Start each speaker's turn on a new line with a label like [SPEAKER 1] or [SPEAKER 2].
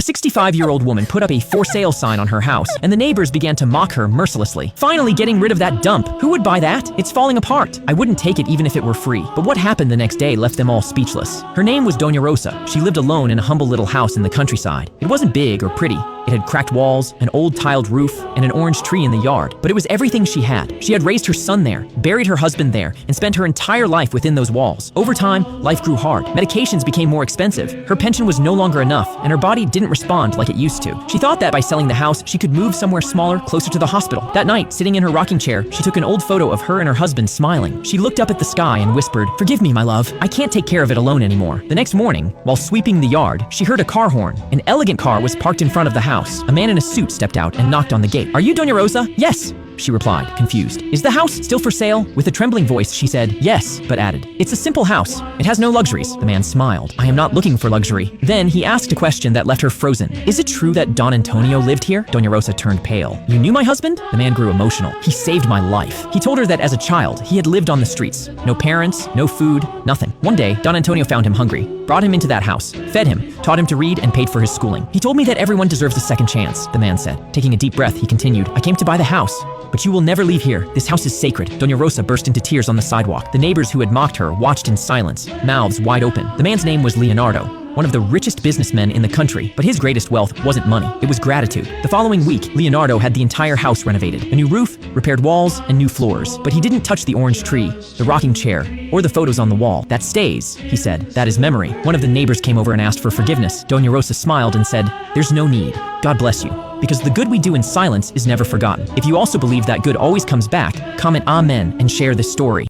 [SPEAKER 1] 65-year-old woman put up a for sale sign on her house, and the neighbors began to mock her mercilessly. Finally getting rid of that dump. Who would buy that? It's falling apart. I wouldn't take it even if it were free. But what happened the next day left them all speechless. Her name was Doña Rosa. She lived alone in a humble little house in the countryside. It wasn't big or pretty. It had cracked walls, an old tiled roof, and an orange tree in the yard. But it was everything she had. She had raised her son there, buried her husband there, and spent her entire life within those walls. Over time, life grew hard. Medications became more expensive. Her pension was no longer enough, and her body didn't respond like it used to. She thought that by selling the house, she could move somewhere smaller, closer to the hospital. That night, sitting in her rocking chair, she took an old photo of her and her husband smiling. She looked up at the sky and whispered, "Forgive me, my love. I can't take care of it alone anymore." The next morning, while sweeping the yard, she heard a car horn. An elegant car was parked in front of the house. A man in a suit stepped out and knocked on the gate. "Are you Doña Rosa?" "Yes," she replied, confused. "Is the house still for sale?" With a trembling voice, she said, "Yes," but added, "It's a simple house. It has no luxuries." The man smiled. "I am not looking for luxury." Then he asked a question that left her frozen. "Is it true that Don Antonio lived here?" Doña Rosa turned pale. "You knew my husband?" The man grew emotional. "He saved my life." He told her that as a child, he had lived on the streets. No parents, no food, nothing. One day, Don Antonio found him hungry, brought him into that house, fed him, taught him to read, and paid for his schooling. "He told me that everyone deserves a second chance," the man said. Taking a deep breath, he continued, "I came to buy the house. But you will never leave here. This house is sacred." Doña Rosa burst into tears on the sidewalk. The neighbors who had mocked her watched in silence, mouths wide open. The man's name was Leonardo, one of the richest businessmen in the country, but his greatest wealth wasn't money, it was gratitude. The following week, Leonardo had the entire house renovated. A new roof, repaired walls, and new floors. But he didn't touch the orange tree, the rocking chair, or the photos on the wall. "That stays," he said. "That is memory." One of the neighbors came over and asked for forgiveness. Doña Rosa smiled and said, "There's no need. God bless you." Because the good we do in silence is never forgotten. If you also believe that good always comes back, comment Amen and share this story.